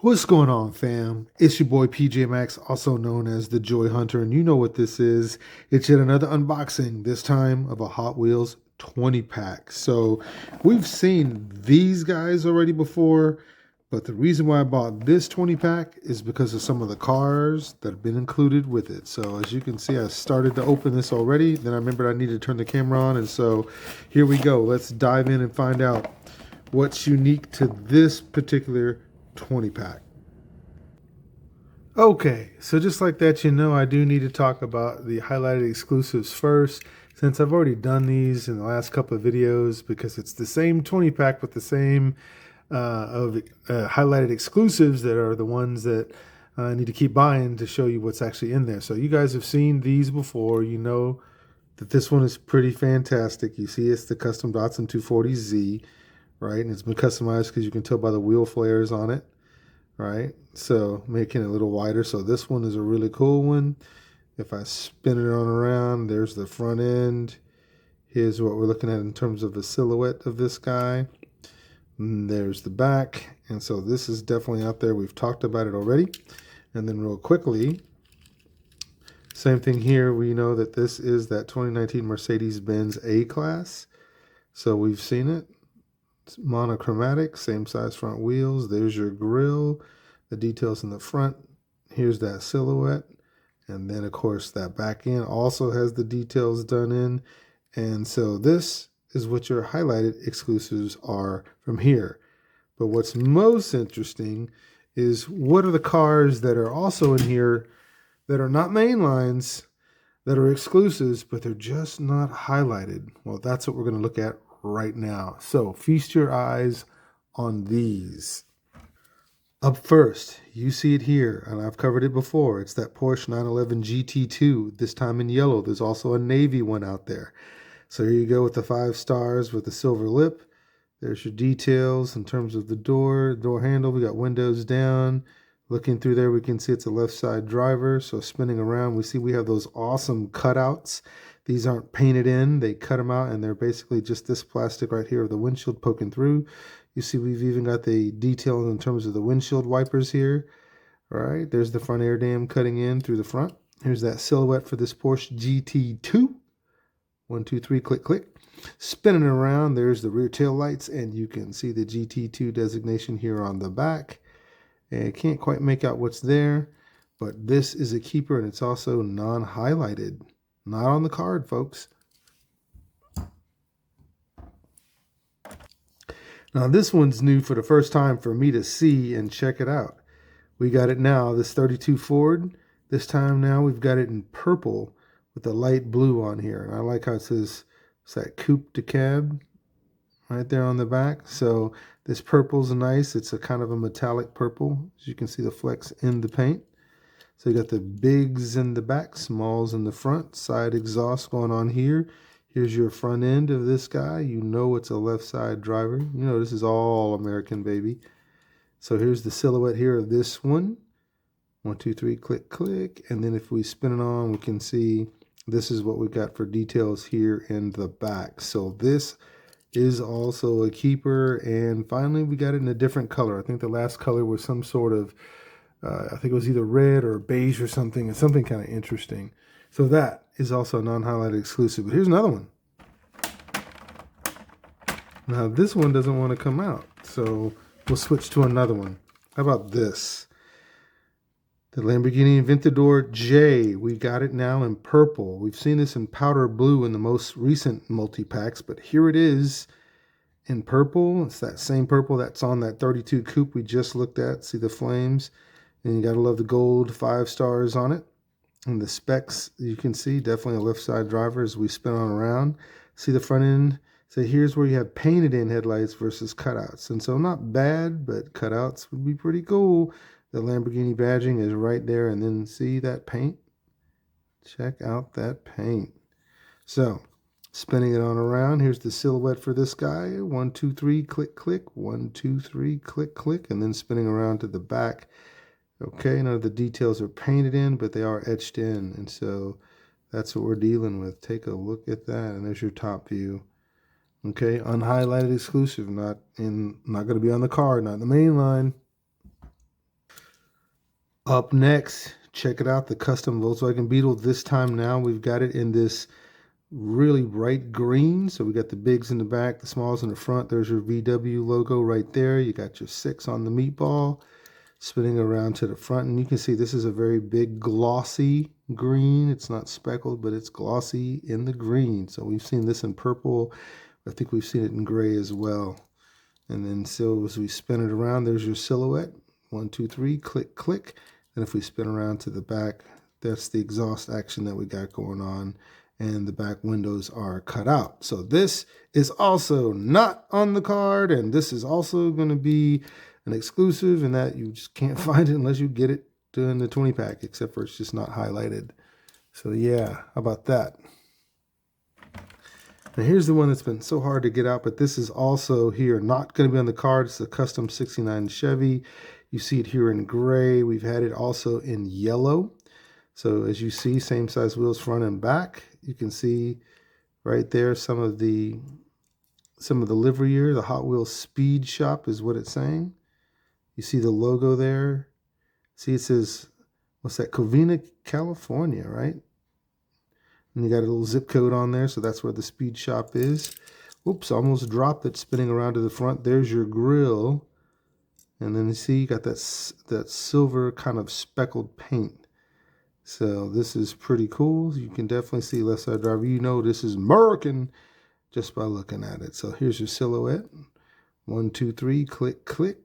What's going on, fam? It's your boy PJ Maxx, also known as the Joy Hunter, and you know what this is. It's yet another unboxing, this time of a Hot Wheels 20 pack. So we've seen these guys already before, but the reason why I bought this 20 pack is because of some of the cars that have been included with it. So as you can see, I started to open this already. Then I remembered I needed to turn the camera on, and so here we go. Let's dive in and find out what's unique to this particular 20 pack. Okay, so just like that, you know, I do need to talk about the highlighted exclusives first, since I've already done these in the last couple of videos, because it's the same 20 pack with the same highlighted exclusives that are the ones that I need to keep buying to show you what's actually in there. So you guys have seen these before. You know that this one is pretty fantastic. You see it's the custom Datsun 240Z, right? And it's been customized because you can tell by the wheel flares on it, right? So making it a little wider. So this one is a really cool one. If I spin it on around, there's the front end. Here's what we're looking at in terms of the silhouette of this guy. And there's the back. And so this is definitely out there. We've talked about it already. And then real quickly, same thing here. We know that this is that 2019 Mercedes-Benz A-Class. So we've seen it. It's monochromatic, same size front wheels. There's your grille, the details in the front. Here's that silhouette. And then, of course, that back end also has the details done in. And so this is what your highlighted exclusives are from here. But what's most interesting is what are the cars that are also in here that are not mainlines, that are exclusives, but they're just not highlighted. Well, that's what we're going to look at right now. So feast your eyes on these. Up first, you see it here, and I've covered it before. It's that Porsche 911 GT2, this time in yellow. There's also a navy one out there. So here you go with the 5 stars with the silver lip. There's your details in terms of the door handle. We got windows down. Looking through there, we can see it's a left side driver. So spinning around, we see we have those awesome cutouts. These aren't painted in. They cut them out, and they're basically just this plastic right here of the windshield poking through. You see we've even got the detail in terms of the windshield wipers here. All right, there's the front air dam cutting in through the front. Here's that silhouette for this Porsche GT2. 1, 2, 3, click, click. Spinning around, there's the rear tail lights, and you can see the GT2 designation here on the back. And can't quite make out what's there, but this is a keeper, and it's also non-highlighted. Not on the card, folks. Now this one's new for the first time for me to see and check it out. We got it now, this 32 Ford. This time now we've got it in purple with the light blue on here. And I like how it says, it's that coupe de cab right there on the back. So this purple's nice. It's a kind of a metallic purple. As you can see the flex in the paint. So you got the bigs in the back, smalls in the front, side exhaust going on here. Here's your front end of this guy. You know it's a left side driver. You know this is all American, baby. So here's the silhouette here of this one. 1, 2, 3, click, click. And then if we spin it on, we can see this is what we got for details here in the back. So this is also a keeper. And finally, we got it in a different color. I think the last color was some sort of I think it was either red or beige or something. It's something kind of interesting. So that is also a non-highlighted exclusive. But here's another one. Now this one doesn't want to come out. So we'll switch to another one. How about this? The Lamborghini Aventador J. We got it now in purple. We've seen this in powder blue in the most recent multi-packs. But here it is in purple. It's that same purple that's on that 32 coupe we just looked at. See the flames? And you got to love the gold 5 stars on it. And the specs, you can see, definitely a left side driver as we spin on around. See the front end? So here's where you have painted in headlights versus cutouts. And so not bad, but cutouts would be pretty cool. The Lamborghini badging is right there. And then see that paint? Check out that paint. So spinning it on around, here's the silhouette for this guy. 1, 2, 3, click, click. 1, 2, 3, click, click. And then spinning around to the back. Okay, none of the details are painted in, but they are etched in. And so that's what we're dealing with. Take a look at that. And there's your top view. Okay, unhighlighted exclusive, not going to be on the card, not in the main line. Up next, check it out, the custom Volkswagen Beetle. This time now we've got it in this really bright green. So we got the bigs in the back, the smalls in the front. There's your VW logo right there. You got your 6 on the meatball, spinning around to the front. And you can see this is a very big glossy green. It's not speckled, but it's glossy in the green. So we've seen this in purple. I think we've seen it in gray as well. And then so as we spin it around, there's your silhouette. 1, 2, 3, click, click. And if we spin around to the back, that's the exhaust action that we got going on. And the back windows are cut out. So this is also not on the card. And this is also going to be an exclusive in that you just can't find it unless you get it during the 20 pack, except for it's just not highlighted. So yeah, how about that? Now here's the one that's been so hard to get out, but this is also here, not going to be on the card. It's a custom 69 Chevy. You see it here in gray. We've had it also in yellow. So as you see, same size wheels front and back. You can see right there some of the livery here. The Hot Wheels Speed Shop is what it's saying. You see the logo there. See, it says, what's that? Covina, California, right? And you got a little zip code on there, so that's where the speed shop is. Oops, almost dropped it, spinning around to the front. There's your grill. And then you see you got that silver kind of speckled paint. So this is pretty cool. You can definitely see left side driver. You know this is American just by looking at it. So here's your silhouette. 1, 2, 3, click, click.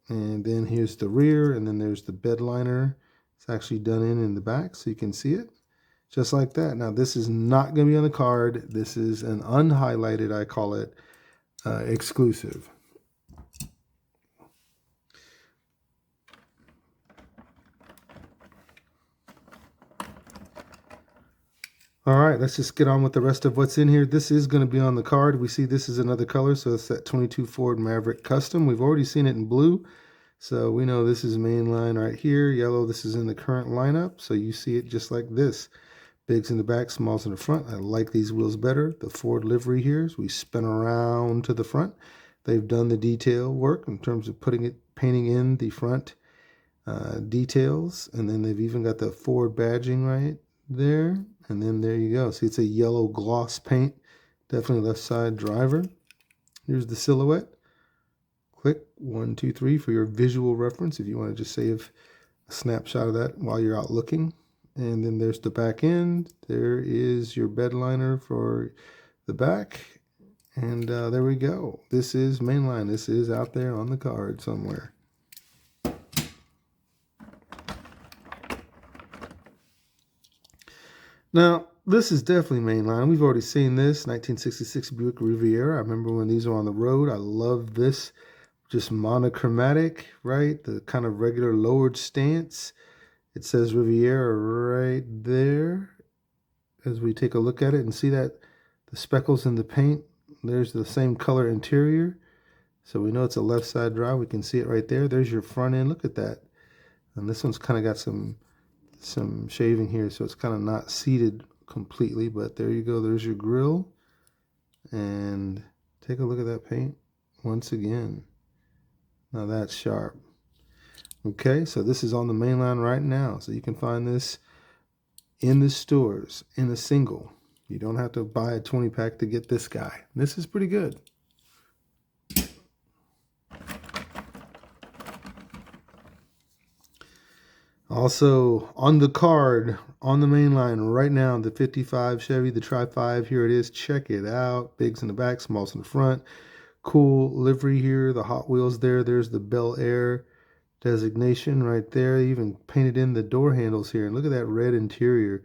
And then here's the rear, and then there's the bed liner. It's actually done in the back, so you can see it. Just like that. Now, this is not going to be on the card. This is an unhighlighted, I call it, exclusive. All right, let's just get on with the rest of what's in here. This is going to be on the card. We see this is another color, so it's that 22 Ford Maverick Custom. We've already seen it in blue, so we know this is Mainline right here. Yellow, this is in the current lineup, so you see it just like this. Bigs in the back, smalls in the front. I like these wheels better. The Ford livery here, as we spin around to the front. They've done the detail work in terms of painting in the front details. And then they've even got the Ford badging right there. And then there you go. See, it's a yellow gloss paint. Definitely left side driver. Here's the silhouette. Click 1, 2, 3 for your visual reference if you want to just save a snapshot of that while you're out looking. And then there's the back end. There is your bed liner for the back. And there we go. This is Mainline. This is out there on the card somewhere. Now, this is definitely Mainline. We've already seen this. 1966 Buick Riviera. I remember when these were on the road. I love this. Just monochromatic, right? The kind of regular lowered stance. It says Riviera right there as we take a look at it and see that the speckles in the paint. There's the same color interior. So we know it's a left side drive. We can see it right there. There's your front end. Look at that. And this one's kind of got some shaving here, so it's kind of not seated completely, but there you go. There's your grill. And take a look at that paint once again. Now that's sharp. Okay, so this is on the Mainline right now. So you can find this in the stores in a single. You don't have to buy a 20 pack to get this guy. This is pretty good. Also on the card, on the Mainline right now, the 55 Chevy, the Tri-5, here it is. Check it out. Bigs in the back, smalls in the front. Cool livery here. The Hot Wheels there. There's the Bel Air designation right there. Even painted in the door handles here. And look at that red interior.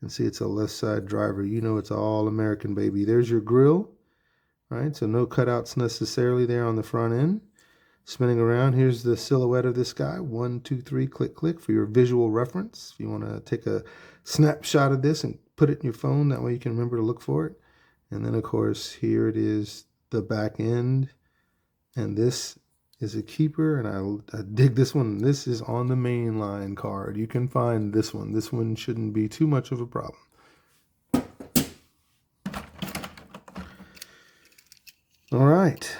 And see, it's a left side driver. You know it's all American, baby. There's your grill. Right, so no cutouts necessarily there on the front end. Spinning around, here's the silhouette of this guy. 1, 2, 3, click, click for your visual reference. If you want to take a snapshot of this and put it in your phone, that way you can remember to look for it. And then, of course, here it is, the back end. And this is a keeper, and I dig this one. This is on the Mainline card. You can find this one. This one shouldn't be too much of a problem. All right.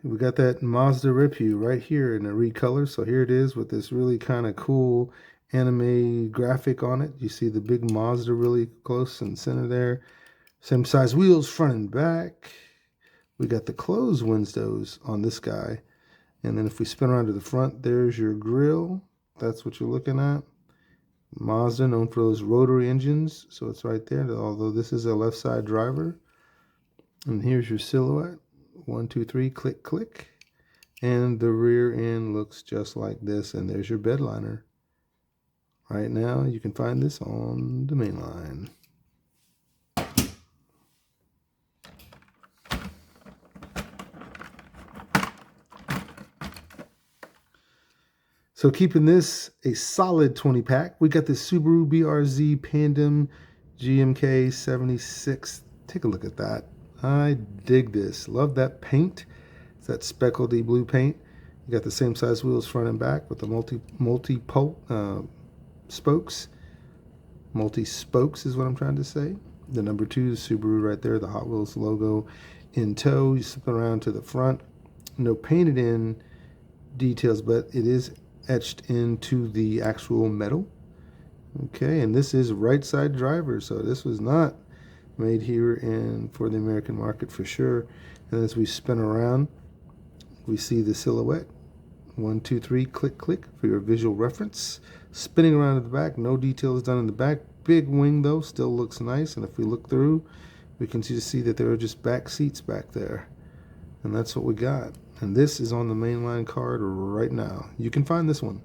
We got that Mazda Repu right here in a recolor. So here it is with this really kind of cool anime graphic on it. You see the big Mazda really close in the center there. Same size wheels, front and back. We got the closed windows on this guy. And then if we spin around to the front, there's your grille. That's what you're looking at. Mazda, known for those rotary engines. So it's right there, although this is a left side driver. And here's your silhouette. 1, 2, 3, click, click. And the rear end looks just like this. And there's your bed liner. Right now, you can find this on the Mainline. So keeping this a solid 20 pack, we got the Subaru BRZ Pandem GMK 76. Take a look at that. I dig this. Love that paint. It's that speckledy blue paint. You got the same size wheels front and back with the spokes. Multi-spokes is what I'm trying to say. The number 2 is Subaru right there, the Hot Wheels logo in tow. You slip around to the front. No painted in details, but it is etched into the actual metal. Okay, and this is right side driver, so this was not made here and for the American market for sure. And as we spin around, we see the silhouette. 1, 2, 3, click, click for your visual reference. Spinning around at the back, no details done in the back. Big wing though, still looks nice. And if we look through, we can see that there are just back seats back there. And that's what we got. And this is on the Mainline card right now. You can find this one.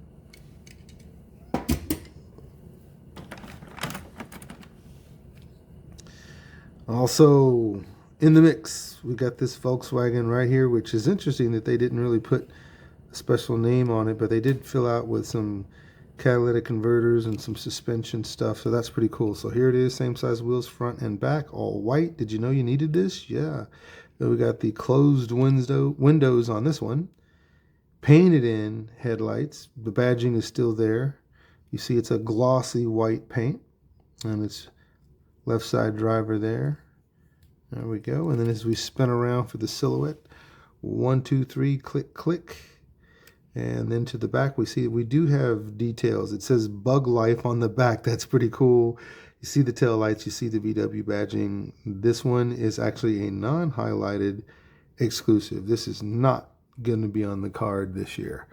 Also, in the mix, we got this Volkswagen right here, which is interesting that they didn't really put a special name on it, but they did fill out with some catalytic converters and some suspension stuff, so that's pretty cool. So here it is, same size wheels front and back, all white. Did you know you needed this? Yeah. Then we got the closed windows on this one. Painted in headlights. The badging is still there. You see it's a glossy white paint. And it's left side driver there. There we go. And then as we spin around for the silhouette, 1, 2, 3, click, click. And then to the back, we see we do have details. It says Bug Life on the back. That's pretty cool. You see the tail lights, you see the VW badging. This one is actually a non-highlighted exclusive. This is not going to be on the card this year.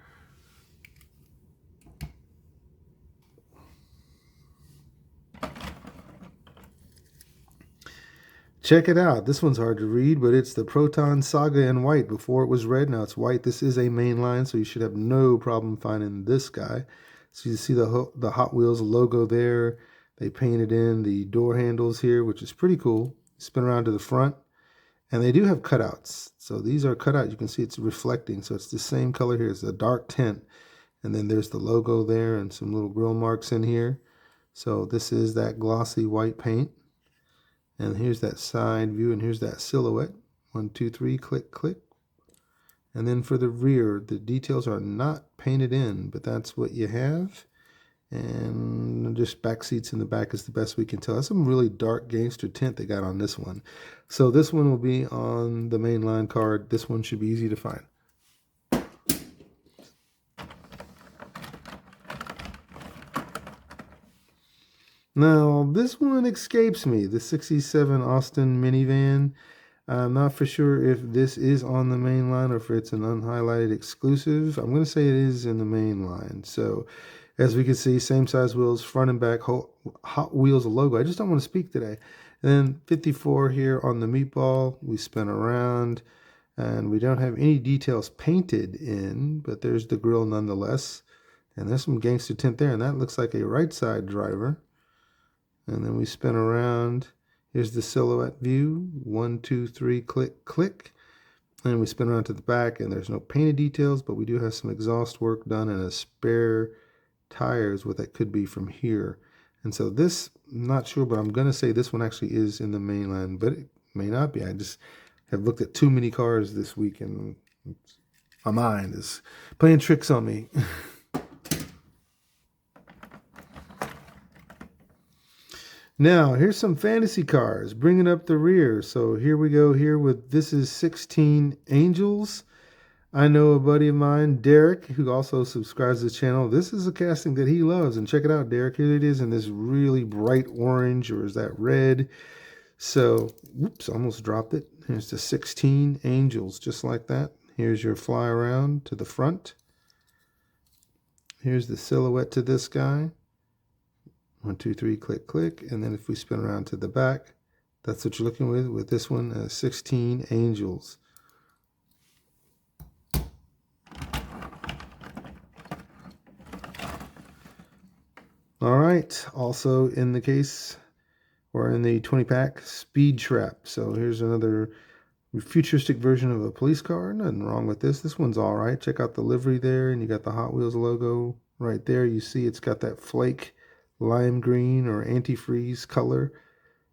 Check it out. This one's hard to read, but it's the Proton Saga in white. Before it was red, now it's white. This is a Mainline, so you should have no problem finding this guy. So you see the Hot Wheels logo there. They painted in the door handles here, which is pretty cool. Spin around to the front. And they do have cutouts. So these are cut out. You can see it's reflecting. So it's the same color here. It's a dark tint. And then there's the logo there and some little grill marks in here. So this is that glossy white paint. And here's that side view, and here's that silhouette. 1, 2, 3, click, click. And then for the rear, the details are not painted in, but that's what you have. And just back seats in the back is the best we can tell. That's some really dark gangster tint they got on this one. So this one will be on the Mainline card. This one should be easy to find. Now, this one escapes me, the 67 Austin minivan. I'm not for sure if this is on the Mainline or if it's an unhighlighted exclusive. I'm going to say it is in the Mainline. So, as we can see, same size wheels, front and back, Hot Wheels logo. I just don't want to speak today. And then 54 here on the meatball. We spin around, and we don't have any details painted in, but there's the grill nonetheless. And there's some gangster tint there, and that looks like a right side driver. And then we spin around. Here's the silhouette view. 1, 2, 3, click, click. And we spin around to the back, and there's no painted details, but we do have some exhaust work done and a spare tires, what that could be from here. And so this, I'm not sure, but I'm going to say this one actually is in the Mainline, but it may not be. I just have looked at too many cars this week, and my mind is playing tricks on me. Now, here's some fantasy cars, bringing up the rear. So here we go here with, this is 16 Angels. I know a buddy of mine, Derek, who also subscribes to the channel. This is a casting that he loves. And check it out, Derek. Here it is in this really bright orange, or is that red? So, whoops, almost dropped it. Here's the 16 angels, just like that. Here's your fly around to the front. Here's the silhouette to this guy. 1, 2, 3, click, click. And then if we spin around to the back, that's what you're looking with this one, 16 angels. All right, also in the case, or in the 20 pack, Speed Trap. So here's another futuristic version of a police car. Nothing wrong with this. This one's all right. Check out the livery there, and you got the Hot Wheels logo right there. You see it's got that flake lime green or antifreeze color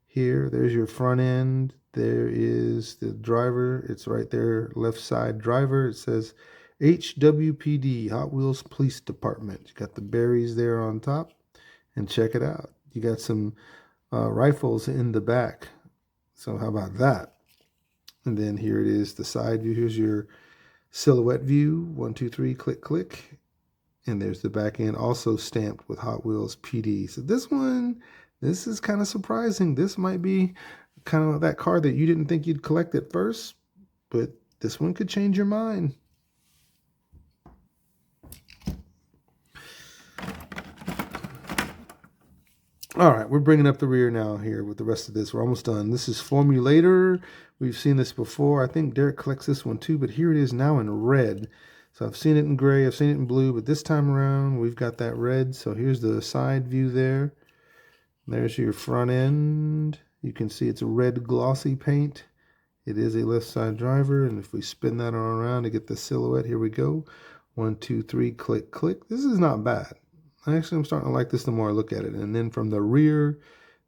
here. There's your front end. There is the driver. It's right there, left side driver. It says HWPD, Hot Wheels Police Department. You got the berries there on top. And check it out. You got some rifles in the back. So how about that? And then here it is, the side view. Here's your silhouette view. 1, 2, 3, click, click. And there's the back end, also stamped with Hot Wheels PD. So this one, this is kind of surprising. This might be kind of that car that you didn't think you'd collect at first, but this one could change your mind. All right, we're bringing up the rear now here with the rest of this. We're almost done. This is Formulator. We've seen this before. I think Derek collects this one too, but here it is now in red. So I've seen it in gray, I've seen it in blue, but this time around we've got that red. So here's the side view there. There's your front end. You can see it's a red glossy paint. It is a left side driver, and if we spin that around to get the silhouette, here we go. 1, 2, 3, click, click. This is not bad. Actually, I'm starting to like this the more I look at it. And then from the rear,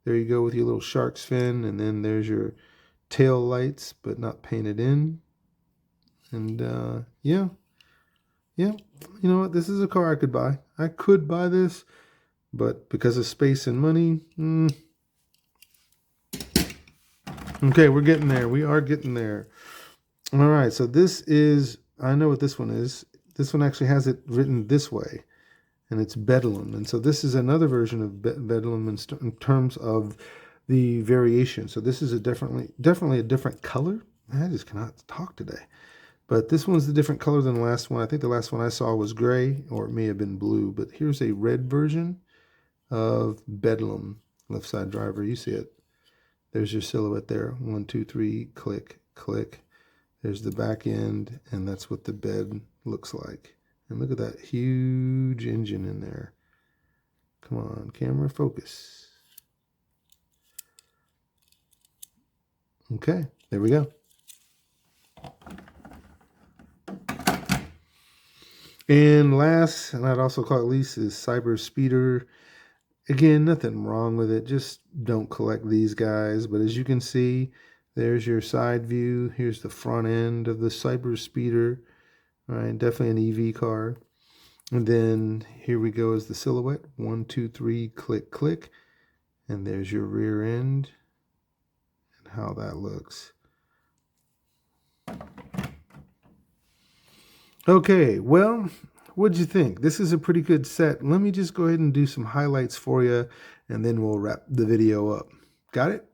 there you go with your little shark's fin. And then there's your tail lights, but not painted in. And yeah. You know what? This is a car I could buy. I could buy this, but because of space and money, Okay, we're getting there. We are getting there. All right, so this is, I know what this one is. This one actually has it written this way. And it's Bedlam. And so this is another version of Bedlam in terms of the variation. So this is definitely a different color. I just cannot talk today. But this one's a different color than the last one. I think the last one I saw was gray, or it may have been blue. But here's a red version of Bedlam, left side driver. You see it. There's your silhouette there. 1, 2, 3, click, click. There's the back end, and that's what the bed looks like. And look at that huge engine in there. Come on, camera, focus. Okay, there we go. And last, and I'd also call it least, is Cyber Speeder. Again, nothing wrong with it. Just don't collect these guys. But as you can see, there's your side view. Here's the front end of the Cyber Speeder. All right, definitely an EV car. And then here we go as the silhouette. 1, 2, 3, click, click. And there's your rear end and how that looks. Okay, well, what'd you think? This is a pretty good set. Let me just go ahead and do some highlights for you, and then we'll wrap the video up. Got it?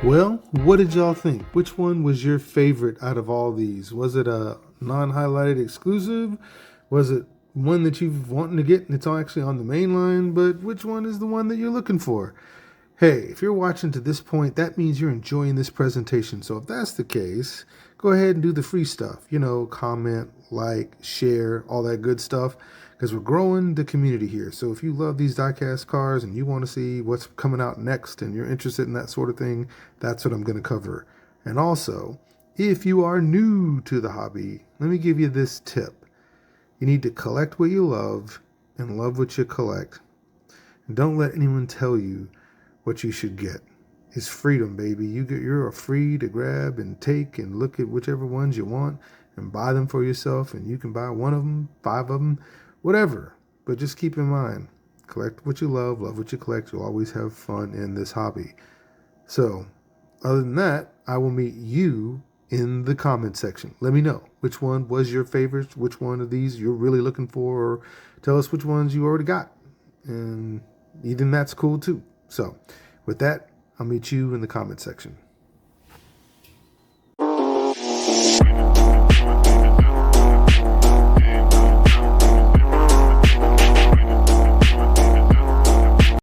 Well, what did y'all think? Which one was your favorite out of all these? Was it a non-highlighted exclusive? Was it one that you've wanting to get and it's actually on the main line? But which one is the one that you're looking for? Hey, if you're watching to this point, that means you're enjoying this presentation. So if that's the case, go ahead and do the free stuff. You know, comment, like, share, all that good stuff. Because we're growing the community here. So if you love these diecast cars and you want to see what's coming out next and you're interested in that sort of thing, that's what I'm going to cover. And also, if you are new to the hobby, let me give you this tip. You need to collect what you love and love what you collect. And don't let anyone tell you what you should get. It's freedom, baby. You're free to grab and take and look at whichever ones you want and buy them for yourself. And you can buy one of them, 5 of them, whatever. But just keep in mind, collect what you love what you collect. You'll always have fun in this hobby. So, other than that, I will meet you in the comment section. Let me know which one was your favorite, which one of these you're really looking for, or tell us which ones you already got. And even that's cool too. So, with that, I'll meet you in the comment section.